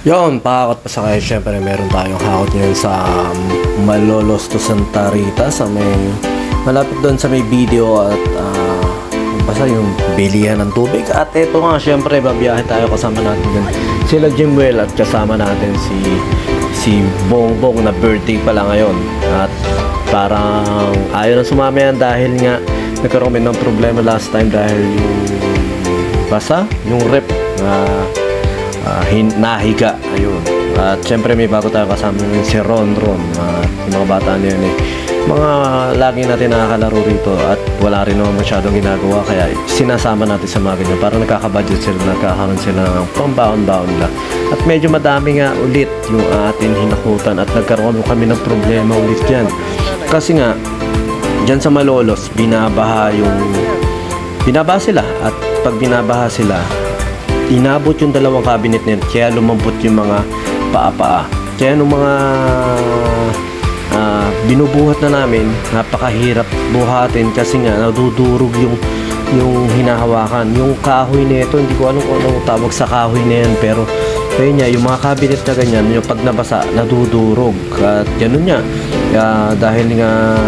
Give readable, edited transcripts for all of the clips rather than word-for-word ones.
Yon, pakakot pa sa kayo. Siyempre, meron tayong hakot ngayon sa Malolos to Santa Rita sa may malapit doon sa may video at basta yung bilihan ng tubig. At ito nga, siyempre, babiyahe tayo kasama natin din sila Jimwell at kasama natin si Bongbong na birthday pala ngayon. At parang ayaw na sumama yan dahil nga nagkaroon kami ng problema last time dahil yung basa, yung rep nahiga, ayun. At syempre may bago tayo kasama namin si Ron at yung mga bata niya yun mga lagi natin nakakalaro rito at wala rin naman masyadong ginagawa kaya sinasama natin sa mga ganyan para nagkakabudget sila, nagkakaroon sila ng pambaon-baon lang. At medyo madami nga ulit yung atin hinakutan at nagkaroon kami ng problema ulit dyan kasi nga dyan sa Malolos binabaha sila at pag binabaha sila inabot yung dalawang cabinet nila kaya lumambot yung mga paa-paa. Kaya nung mga binubuhat na namin, napakahirap buhatin kasi nga nadudurog yung hinahawakan. Yung kahoy nito, hindi ko anong tawag sa kahoy na yan, pero kaya niya, yung mga cabinet na ganyan, yung pag nabasa, nadudurog. At ganun niya. Dahil nga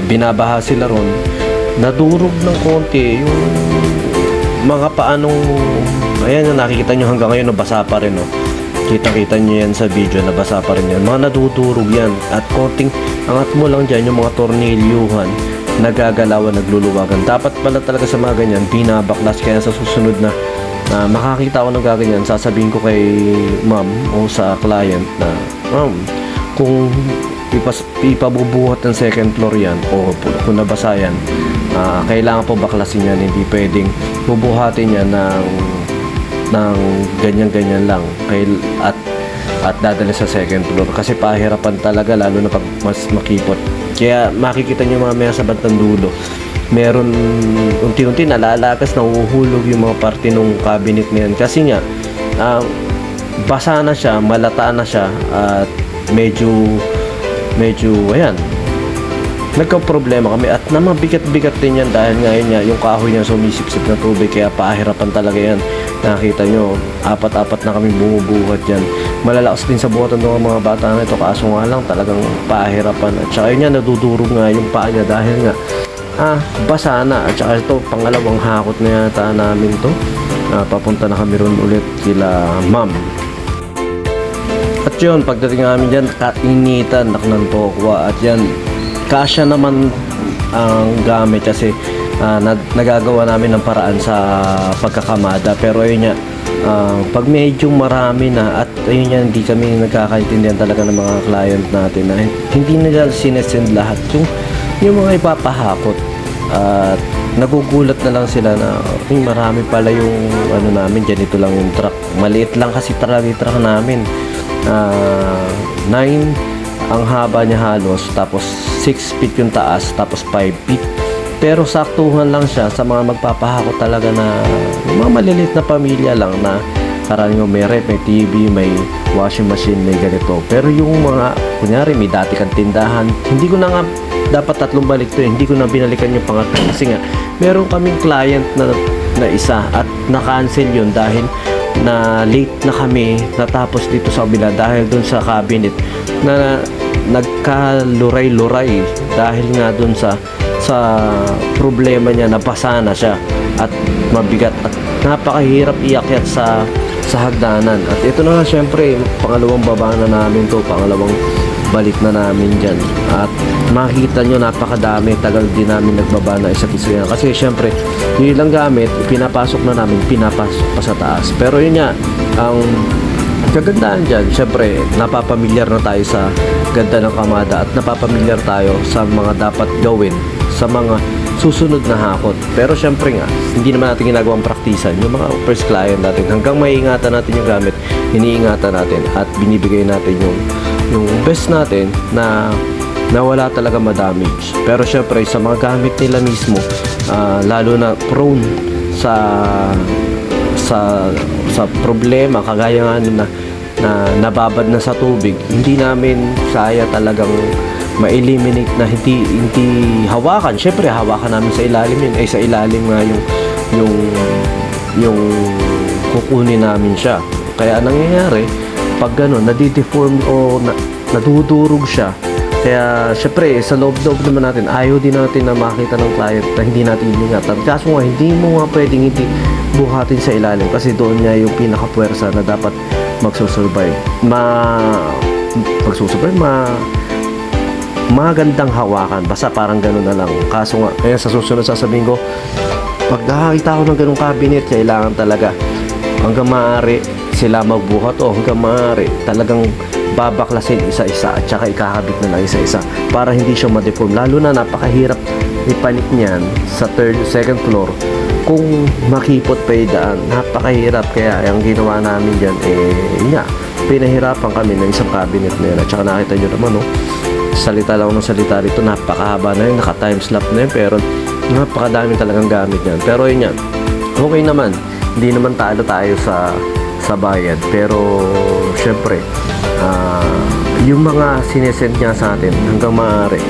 binabaha sila ron, nadurog ng konti yung mga paanong ayan na nakikita nyo hanggang ngayon nabasa pa rin kita nyo yan sa video, nabasa pa rin yan, mga nadudurog yan at konting angat mo lang dyan yung mga tornilyuhan nagagalawan, nagluluwagan. Dapat pala talaga sa mga ganyan binabaklas kaya sa susunod na makakita ako ng gaganyan sasabihin ko kay ma'am o sa client na ma'am kung ipabubuhat ng second floor yan o kung nabasa yan kailangan po baklasin yan, hindi pwedeng bubuhatin yan ng ganyan-ganyan lang at dadali sa second floor kasi pahirapan talaga lalo na pag mas makipot. Kaya makikita nyo mamaya sa bandang dulo meron unti-unti nalalagas, nahuhulog yung mga parte ng cabinet niyan kasi nga basa na siya, malata na siya at medyo ayan nagka-problema kami at naman bigat-bigat din yan dahil ngayon nga yung kahoy niya sumisipsip na tubig kaya pahirapan talaga yan. Nakita nyo, apat-apat na kami bumubuhat yan. Malalakas din sa buhatan ng mga bata na ito kaso nga lang talagang pahirapan at saka yun nga nadudurog nga yung paa niya dahil nga basa na at saka ito pangalawang hakot na yata namin to. Papunta na kami ron ulit sila ma'am. At yun, pagdating namin dyan kainitan ng tokwa at yan kasya naman ang gamit kasi nagagawa namin ng paraan sa pagkakamada pero ayun nga pag medyo marami na at ayun nga hindi kami nagkakaintindihan talaga ng mga client natin na hindi nila sinesend lahat yung mga ipapahakot at nagugulat na lang sila na marami pala yung namin ganito lang yung truck, maliit lang kasi talaga yung truck namin 9 ang haba niya halos tapos 6 feet yung taas tapos 5 feet pero saktuhan lang siya sa mga magpapahakot talaga na mga maliliit na pamilya lang na karaniwan may rep, may TV, may washing machine, may ganito pero yung mga kunyari may dati kang tindahan hindi ko na nga dapat tatlong balik to hindi ko na binalikan yung pangatlo kasi nga meron kaming client na isa at na-cancel yun dahil na late na kami natapos dito sa kabila dahil dun sa cabinet na nagkaluray-luray dahil nga dun sa problema niya nabasa na siya at mabigat at napakahirap iakyat sa hagdanan at ito na nga syempre pangalawang baba na namin to, pangalawang balik na namin dyan at makikita nyo napakadami tagal din namin nagbaba na isa't isa yan kasi syempre yung ilang gamit pinapasok na namin pinapasok pa sa taas pero yun nga ang kagandaan dyan syempre napapamilyar na tayo sa ganda ng kamada at napapamilyar tayo sa mga dapat gawin sa mga susunod na hakot pero syempre nga hindi naman natin ginagawang praktisan yung mga first client natin hanggang maiingatan natin yung gamit iniingatan natin at binibigay natin yung best natin na wala talaga ma-damage pero syempre sa mga gamit nila mismo lalo na prone sa problema kagaya nga na nababad na sa tubig hindi namin saya talagang ma-eliminate na hindi hawakan syempre hawakan namin sa ilalim yun sa ilalim nga yung kukunin namin siya Kaya nangyayari, pag gano'n, nadideform o nadudurog siya. Kaya syempre sa loob-loob naman natin, ayaw din natin na makita ng client na hindi natin iningatan. Kaso nga, hindi mo nga pwedeng hindi buhatin sa ilalim kasi doon nga yung pinaka-puwersa na dapat magsusurvive. Magandang hawakan. Basta parang gano'n na lang. Kaso nga, kaya sa susunod sasabihin ko, pag nakakita ko ng ganung cabinet, kailangan talaga hanggang maaari sila magbuhat o hanggang maaari talagang babaklasin isa-isa at saka ikakabit na lang isa-isa para hindi siya ma-deform. Lalo na napakahirap ipanik niyan sa second floor kung makipot pa yung daan. Napakahirap. Kaya ang ginawa namin dyan pinahirapan kami ng isang cabinet na yun. At saka nakita nyo naman, no? Salita lang ng salita rito, napakahaba na yun, naka-timeslap na yun, pero napakadami talagang gamit yan. Pero yun yan, okay naman, hindi naman talo tayo sa bayad, pero syempre yung mga sinesend niya sa atin hanggang maaari,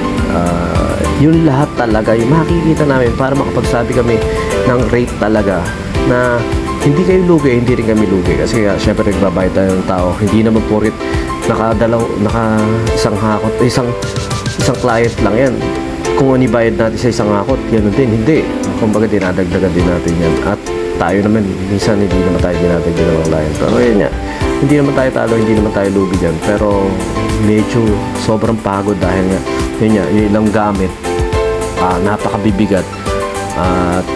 yung lahat talaga yung makikita namin para makapagsabi kami ng rate talaga na hindi kayo lugi, hindi rin kami lugi kasi syempre nagbabayad tayo ng tao. Hindi naman purit isang hakot, isang client lang yan. Kung ano ibayad natin sa isang hakot, ganoon din, hindi. Kumbaga dinadagdagan din natin yan. At tayo naman, minsan hindi naman tayo dinadagdagan ng client. Pero yun nga, hindi naman tayo talo, hindi naman tayo lugi dyan. Pero medyo sobrang pagod dahil nga, yun nga, yung ilang gamit, napakabibigat. At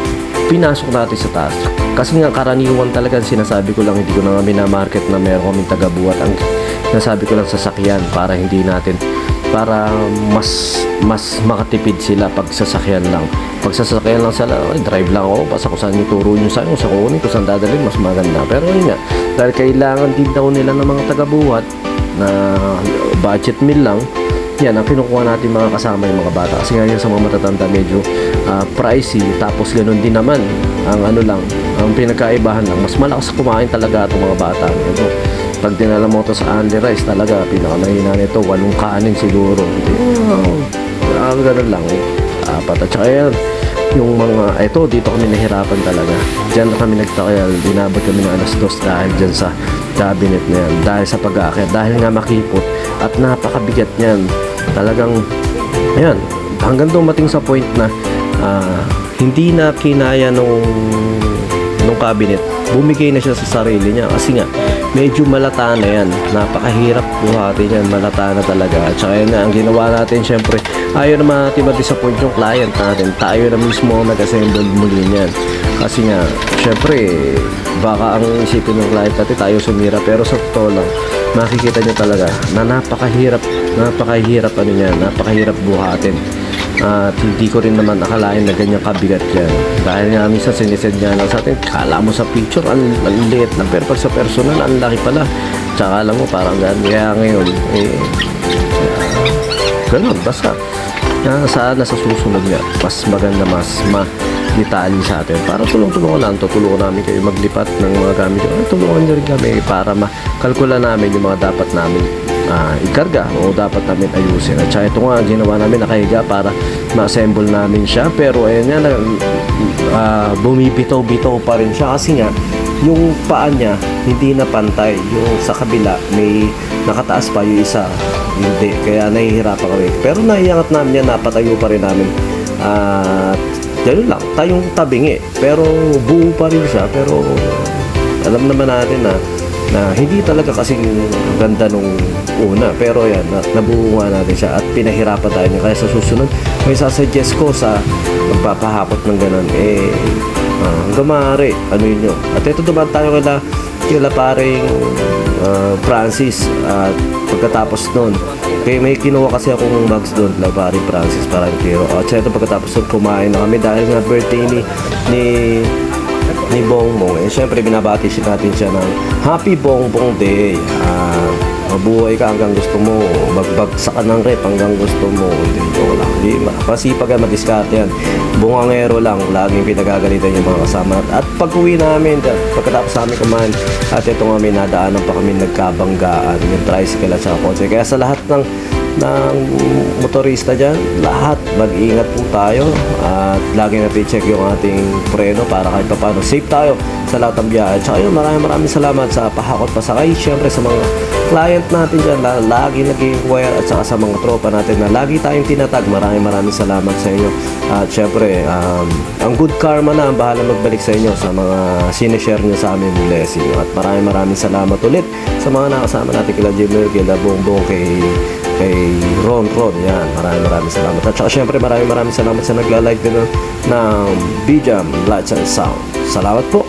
pinasok natin sa taas. Kasi nga karaniwan talaga sinasabi ko lang, hindi ko na minamarket na meron kaming tagabuhat. Ang sinasabi ko lang sasakyan para hindi natin, para mas makatipid sila pag sasakyan lang. Pag sasakyan lang sila, drive lang ako, basta kung saan yung turo nyo sa'yo, sa kunin, kung saan dadalhin, mas maganda. Pero yun nga, dahil kailangan din daw nila ng mga tagabuhat na budget meal lang, yan ang kinukuha natin mga kasama yung mga bata. Kasi nga yun sa mga matatanda medyo pricey, tapos ganoon din naman ang ang pinagkaibahan lang, mas malakas kumain talaga itong mga bata. Ito, pag dinala mo ito sa Andy Rice, talaga pinakamahina nito 8 kanin siguro. Ganun lang, 4. At saka yan, yung mga dito kami nahirapan talaga. Diyan na kami nagtakayal, dinabot kami ng 2:00 dahil dyan sa cabinet na yan, dahil sa pag-aakyat, dahil nga makipot at napakabigat niyan. Talagang ayan, hanggang dumating sa point na hindi na kinaya nung cabinet, bumigay na siya sa sarili niya kasi nga medyo malata na yan, napakahirap buhatin yan, malata na talaga. At saka yan na ang ginawa natin, syempre ayaw naman natin ma-disappoint yung client natin, tayo na mismo nag-assemble muli niyan kasi nga syempre baka ang isipin ng client natin tayo sumira, pero sa totoo lang makikita nyo talaga na napakahirap napakahirap buhatin. At hindi ko rin naman akalain na ganyan kabigat yan, dahil nga minsan sinisend niya lang sa atin, kala mo sa picture ang liit lang, pero pag sa personal ang laki pala, tsaka alam mo parang ganyan. Kaya ngayon ganun, basta sana sa susunod nga mas maganda, mas detalye sa atin para tulungan namin kayo maglipat ng mga gamit. Tulungan nyo rin kami para makalkula namin yung mga dapat namin ikarga o dapat namin ayusin. At saka ito nga ginawa namin, nakahiga para ma-assemble namin siya, pero ayun nga bumibitaw-bitaw pa rin siya kasi nga yung paa niya hindi na pantay, yung sa kabila may nakataas pa, yung isa hindi, kaya nahihirapan kami, pero naiangat namin yan, napatayo pa rin namin at gano'n lang, tayong tabingi, pero buo pa rin siya. Pero alam naman natin na hindi talaga kasing ganda nung una, pero yan, nabuo nga natin siya at pinahirapan tayo niya. Kaya sa susunod, may sasuggest ko sa magpapahakot ng gano'n, hanggang maaari, ano yun nyo. At ito dumaan tayo kila paring Francis, at pagkatapos nun, kaya may kinuha kasi akong bags doon, la paring Francis, parang kiro. At ito pagkatapos nun, kumain na kami dahil nga birthday ni Bongbong. Siyempre binabati natin siya ng Happy Bongbong Day. Mabuhay ka hanggang gusto mo, magbagsak ka ng rep hanggang gusto mo. Hindi pasipag yan, madiskarte yan, bungangero lang, laging pinagagalitan yung mga kasama. At pag uwi namin, pagkatapos namin kumain, at ito nga may nadaanan pa kami nagkabanggaan, yung tricycle at saka kotse. Kaya sa lahat ng ng motorista dyan, lahat mag-ingat po tayo at lagi natin check yung ating preno para kahit pa paano safe tayo sa lahat ng biyahe. Tsaka yun, maraming salamat sa pahakot pasakay, syempre sa mga client natin dyan na lagi nag-inquire at saka sa mga tropa natin na lagi tayong tinatag. Maraming salamat sa inyo at syempre ang good karma na ang bahala magbalik sa inyo sa mga sinishare nyo sa amin blessing. At maraming salamat ulit sa mga nakasama natin kila Jimmer, kila Bongbong, kay Ron. Yan, maraming salamat. At saka syempre maraming salamat sa nagla-like din ng BJAM Lights and Sound. Salamat po.